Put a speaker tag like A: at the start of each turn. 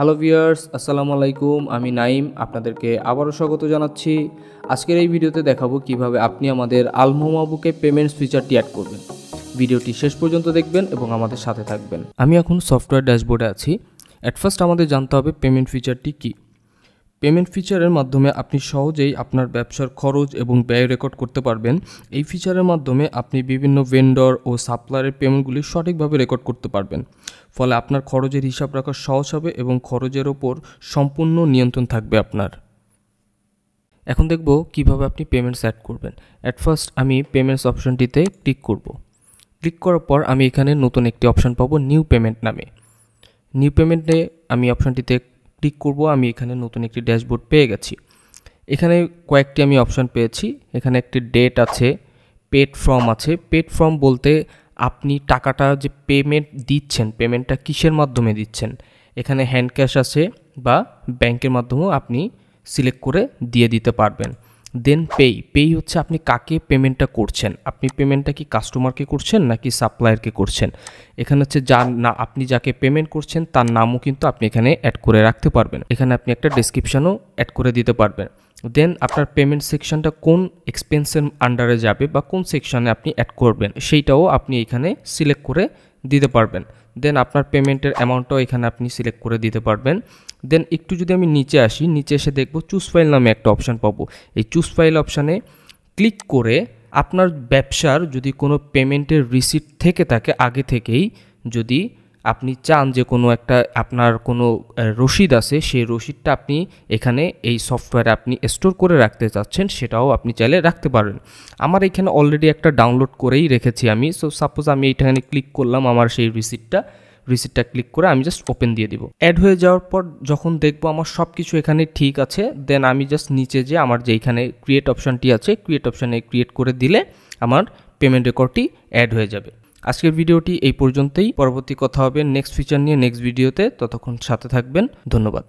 A: Hello viewers, আসসালামু আলাইকুম। আমি নাইম, আপনাদেরকে আবারও স্বাগত জানাচ্ছি। আজকের এই ভিডিওতে দেখাবো কিভাবে আপনি আমাদের আলমোমা বুকে পেমেন্টস ফিচারটি অ্যাড করবেন। ভিডিওটি শেষ পর্যন্ত দেখবেন এবং আমাদের সাথে থাকবেন। আমি এখন সফটওয়্যার ড্যাশবোর্ডে আছি। অ্যাট ফার্স্ট আমাদের জানতে হবে পেমেন্ট ফিচারটি কী। পেমেন্ট ফিচারের মাধ্যমে আপনি সহজেই আপনার ব্যবসার খরচ এবং ব্যয় রেকর্ড করতে পারবেন। এই ফিচারের মাধ্যমে আপনি বিভিন্ন ভেন্ডর ও সাপ্লায়ারের পেমেন্টগুলি সঠিকভাবে রেকর্ড করতে পারবেন। ফলে আপনার খরচের হিসাব রাখা সহজ হবে এবং খরচের ওপর সম্পূর্ণ নিয়ন্ত্রণ থাকবে আপনার। এখন দেখব কিভাবে আপনি পেমেন্টস অ্যাড করবেন। অ্যাট ফার্স্ট আমি পেমেন্টস অপশনটিতে ক্লিক করব। ক্লিক করার পর আমি এখানে নতুন একটি অপশন পাবো নিউ পেমেন্ট নামে। নিউ পেমেন্টে আমি অপশনটিতে ক্লিক করব। আমি এখানে নতুন একটি ড্যাশবোর্ড পেয়ে গেছি। এখানে কয়েকটি আমি অপশন পেয়েছি। এখানে একটি ডেট আছে, পেড ফ্রম আছে। পেড ফ্রম বলতে আপনি টাকাটা যে পেমেন্ট দিচ্ছেন, পেমেন্টটা কিসের মাধ্যমে দিচ্ছেন। এখানে হ্যান্ড ক্যাশ আছে বা ব্যাংকের মাধ্যমেও আপনি সিলেক্ট করে দিয়ে দিতে পারবেন। দেন পেই হচ্ছে আপনি কাকে পেমেন্টটা করছেন। আপনি পেমেন্টটা কি কাস্টমারকে করছেন নাকি সাপ্লায়ারকে করছেন। এখানে হচ্ছে আপনি যাকে পেমেন্ট করছেন তার নামও কিন্তু আপনি এখানে অ্যাড করে রাখতে পারবেন। এখানে আপনি একটা ডেসক্রিপশনও অ্যাড করে দিতে পারবেন। দেন আপনার পেমেন্ট সেকশনটা কোন এক্সপেন্সের আন্ডারে যাবে বা কোন সেকশনে আপনি অ্যাড করবেন সেইটাও আপনি এখানে সিলেক্ট করে দিতে পারবেন। দেন আপনার পেমেন্টের অ্যামাউন্টটাও এখানে আপনি সিলেক্ট করে দিতে পারবেন। দেন একটু যদি আমি নিচে আসি, নিচে এসে দেখব চুজ ফাইল নামে একটা অপশান পাবো। এই চুজ ফাইল অপশানে ক্লিক করে আপনার ব্যবসার যদি কোনো পেমেন্টের রিসিট থেকে থাকে আগে থেকেই, যদি আপনি চান যে কোনো একটা আপনার কোনো রসিদ আছে, সেই রসিদটা আপনি এখানে এই সফটওয়্যারে আপনি স্টোর করে রাখতে চাচ্ছেন, সেটাও আপনি চাইলে রাখতে পারেন। আমার এখানে অলরেডি একটা ডাউনলোড করেই রেখেছি আমি। সো সাপোজ আমি এইখানে ক্লিক করলাম, আমার সেই রিসিটটা ক্লিক করে আমি জাস্ট ওপেন দিয়ে দিব। অ্যাড হয়ে যাওয়ার পর যখন দেখবো আমার সব কিছু এখানে ঠিক আছে, দেন আমি জাস্ট নিচে যে আমার যে এখানে ক্রিয়েট অপশানটি আছে, ক্রিয়েট অপশানে ক্রিয়েট করে দিলে আমার পেমেন্ট রেকর্ডটি অ্যাড হয়ে যাবে। আজকের ভিডিওটি এই পর্যন্তই। পরবর্তী কথা হবে নেক্সট ফিচার নিয়ে নেক্সট ভিডিওতে। ততক্ষণ সাথে থাকবেন। ধন্যবাদ।